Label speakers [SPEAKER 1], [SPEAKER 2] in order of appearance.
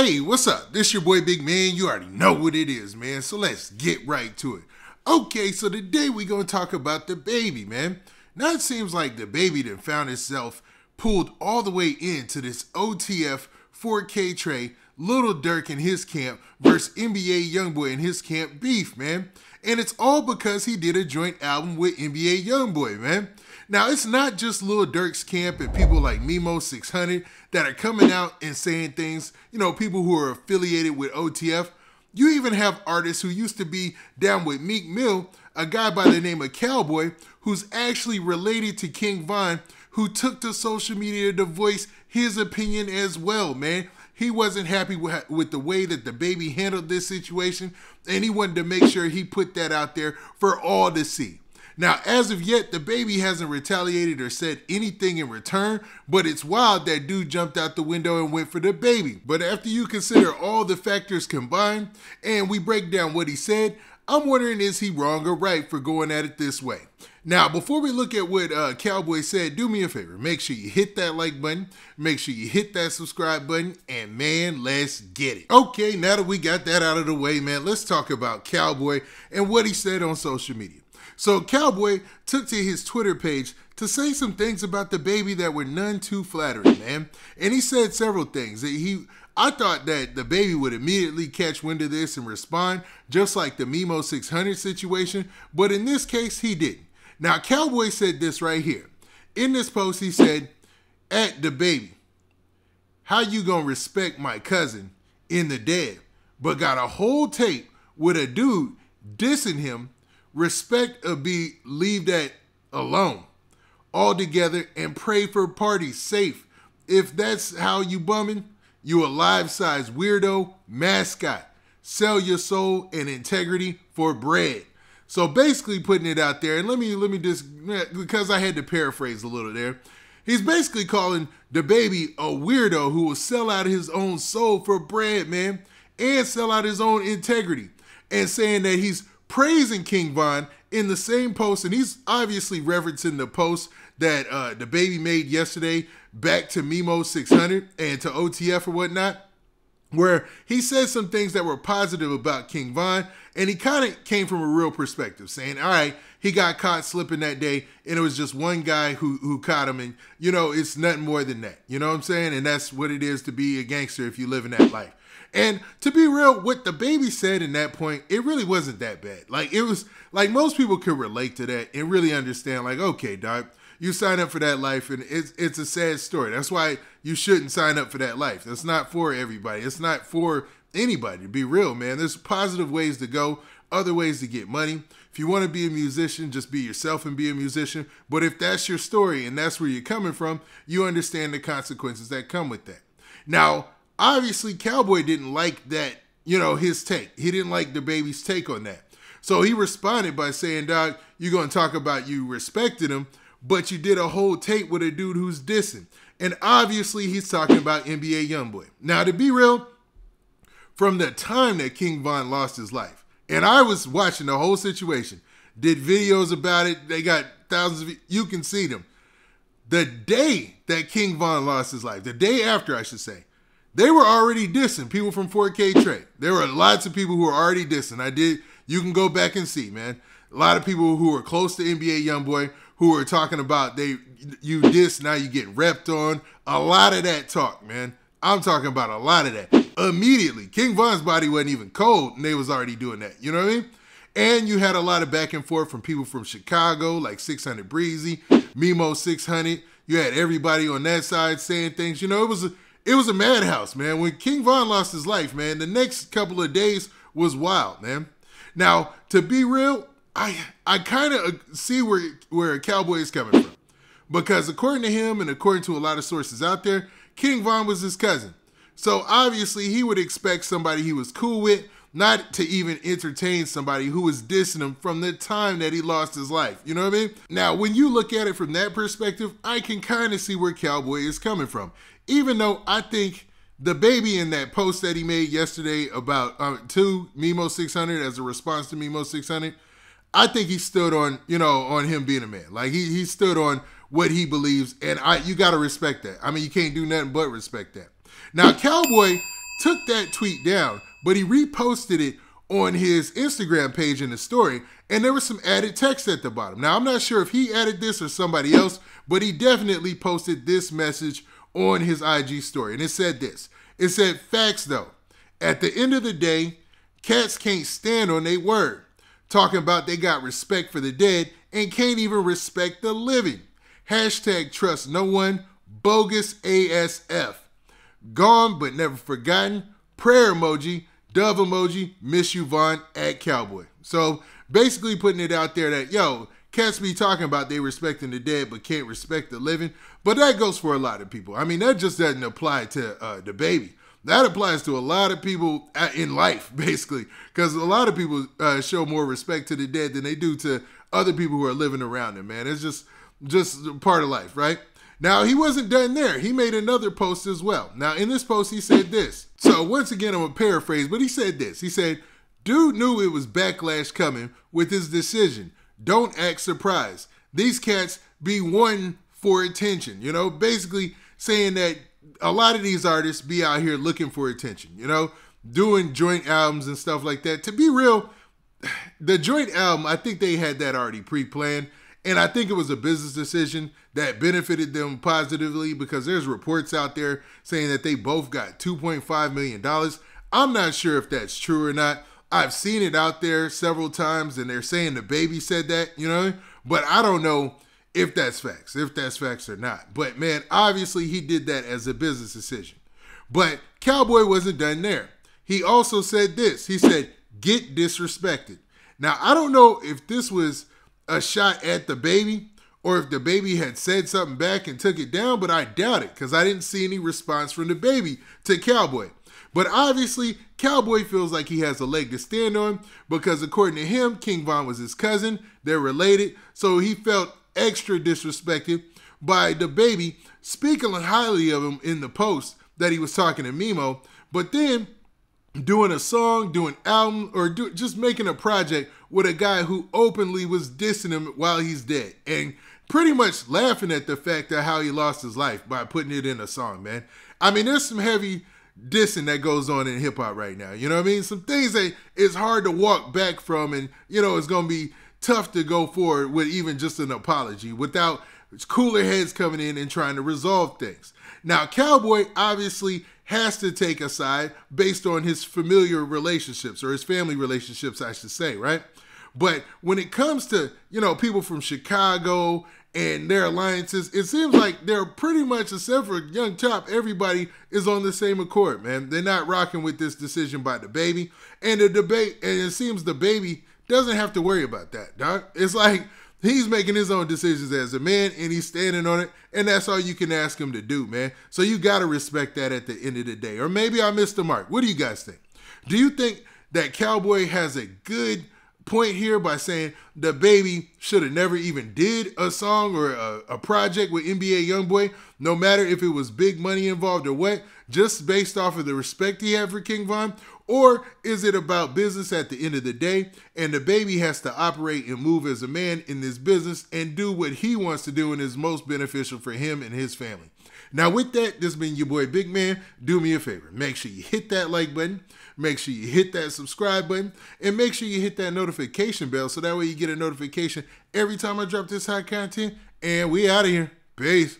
[SPEAKER 1] Hey, what's up? This your boy Big Man. You already know what it is, man. So let's get right to it. Okay, so today we're going to talk about DaBaby, man. Now it seems like DaBaby done found himself pulled all the way into this OTF 4K tray, Little Durk in his camp versus NBA Youngboy in his camp beef, man. And it's all because he did a joint album with NBA Youngboy, man. Now, it's not just Lil Durk's camp and people like Memo 600 that are coming out and saying things, people who are affiliated with OTF. You even have artists who used to be down with Meek Mill, a guy by the name of Calboy, who's actually related to King Von, who took to social media to voice his opinion as well, man. He wasn't happy with the way that DaBaby handled this situation, and he wanted to make sure he put that out there for all to see. Now, as of yet, DaBaby hasn't retaliated or said anything in return, but it's wild that dude jumped out the window and went for DaBaby. But after you consider all the factors combined, and we break down what he said, I'm wondering, is he wrong or right for going at it this way? Now, before we look at what Calboy said, do me a favor. Make sure you hit that like button. Make sure you hit that subscribe button. And, man, let's get it. Okay, now that we got that out of the way, man, let's talk about Calboy and what he said on social media. So Calboy took to his Twitter page to say some things about DaBaby that were none too flattering, man. And he said several things. I thought that DaBaby would immediately catch wind of this and respond, just like the Memo 600 situation, but in this case, he didn't. Now, Calboy said this right here. In this post, he said, at DaBaby, how you gonna respect my cousin in the dead, but got a whole tape with a dude dissing him? Respect or leave that alone all together and pray for parties safe. If that's how you bumming, you a life-size weirdo mascot. Sell your soul and integrity for bread. So basically putting it out there, and let me just, because I had to paraphrase a little there, he's basically calling DaBaby a weirdo who will sell out his own soul for bread, man, and sell out his own integrity, and saying that he's praising King Von in the same post, and he's obviously referencing the post that DaBaby made yesterday back to Memo 600 and to OTF or whatnot, where he said some things that were positive about King Von, and he kind of came from a real perspective, saying, all right, he got caught slipping that day, and it was just one guy who caught him, and, it's nothing more than that. You know what I'm saying? And that's what it is to be a gangster if you live in that life. And to be real, what DaBaby said in that point, it really wasn't that bad. Like, it was, like, most people could relate to that and really understand, like, okay, dog, you sign up for that life, and it's a sad story. That's why you shouldn't sign up for that life. That's not for everybody. It's not for anybody, to be real, man. There's positive ways to go, other ways to get money. If you want to be a musician, just be yourself and be a musician. But if that's your story and that's where you're coming from, you understand the consequences that come with that. Now, obviously, Calboy didn't like that, his take. He didn't like DaBaby's take on that. So he responded by saying, dog, you're going to talk about you respected him, but you did a whole tape with a dude who's dissing. And obviously, he's talking about NBA Youngboy. Now, to be real, from the time that King Von lost his life, and I was watching the whole situation, did videos about it, they got thousands of, you can see them. The day that King Von lost his life, the day after, I should say, they were already dissing people from 4K Trade. There were lots of people who were already dissing. You can go back and see, man. A lot of people who were close to NBA Youngboy who were talking about you diss, now you get repped on. A lot of that talk, man. I'm talking about a lot of that. Immediately, King Von's body wasn't even cold, and they was already doing that. You know what I mean? And you had a lot of back and forth from people from Chicago, like 600 Breezy, Memo 600. You had everybody on that side saying things. It was a madhouse, man. When King Von lost his life, man, the next couple of days was wild, man. Now, to be real, I kind of see where Calboy is coming from. Because according to him and according to a lot of sources out there, King Von was his cousin. So obviously he would expect somebody he was cool with not to even entertain somebody who was dissing him from the time that he lost his life. You know what I mean? Now, when you look at it from that perspective, I can kind of see where Calboy is coming from. Even though I think DaBaby in that post that he made yesterday about to Memo 600 as a response to Memo 600, I think he stood on, on him being a man. Like he stood on what he believes, and you got to respect that. I mean, you can't do nothing but respect that. Now, Calboy took that tweet down, but he reposted it on his Instagram page in the story, and there was some added text at the bottom. Now, I'm not sure if he added this or somebody else, but he definitely posted this message on his IG story, and it said this. It said, "Facts though. At the end of the day, cats can't stand on their word. Talking about they got respect for the dead and can't even respect the living. Hashtag trust no one. Bogus ASF. Gone but never forgotten. Prayer emoji. Dove emoji. Miss you, Vaughn, at Calboy." So basically putting it out there that, yo, cats be talking about they respecting the dead but can't respect the living. But that goes for a lot of people. I mean, that just doesn't apply to DaBaby. That applies to a lot of people in life, basically, because a lot of people show more respect to the dead than they do to other people who are living around them, man. It's just part of life, right? Now, he wasn't done there. He made another post as well. Now, in this post, he said this. So, once again, I'm going to paraphrase, but he said this. He said, "Dude knew it was backlash coming with his decision. Don't act surprised. These cats be wanting for attention." You know, basically saying that a lot of these artists be out here looking for attention, you know, doing joint albums and stuff like that. To be real, the joint album, I think they had that already pre-planned. And I think it was a business decision that benefited them positively because there's reports out there saying that they both got $2.5 million. I'm not sure if that's true or not. I've seen it out there several times and they're saying DaBaby said that, you know, but I don't know if that's facts or not. But man, obviously he did that as a business decision. But Calboy wasn't done there. He also said this. He said, "Get disrespected." Now, I don't know if this was a shot at DaBaby or if DaBaby had said something back and took it down, but I doubt it because I didn't see any response from DaBaby to Calboy. But obviously, Calboy feels like he has a leg to stand on because according to him, King Von was his cousin. They're related. So he felt extra disrespected by DaBaby speaking highly of him in the post that he was talking to Memo, but then doing a song, doing an album, or just making a project with a guy who openly was dissing him while he's dead and pretty much laughing at the fact of how he lost his life by putting it in a song, man. I mean, there's some heavy dissing that goes on in hip-hop right now, you know what I mean? Some things that it's hard to walk back from and, you know, it's going to be tough to go forward with even just an apology without cooler heads coming in and trying to resolve things. Now, Calboy obviously has to take a side based on his familiar relationships or his family relationships, I should say, right? But when it comes to, you know, people from Chicago and their alliances, it seems like they're pretty much, except for Young Chop, everybody is on the same accord, man. They're not rocking with this decision by DaBaby. And the debate, and it seems DaBaby doesn't have to worry about that, dog. It's like he's making his own decisions as a man and he's standing on it, and that's all you can ask him to do, man. So you got to respect that at the end of the day. Or maybe I missed the mark. What do you guys think? Do you think that Calboy has a good point here by saying DaBaby should have never even did a song or a project with NBA Youngboy, no matter if it was big money involved or what, just based off of the respect he had for King Von? Or is it about business at the end of the day and DaBaby has to operate and move as a man in this business and do what he wants to do and is most beneficial for him and his family? Now with that, this has been your boy Big Man. Do me a favor. Make sure you hit that like button. Make sure you hit that subscribe button. And make sure you hit that notification bell so that way you get a notification every time I drop this hot content. And we out of here. Peace.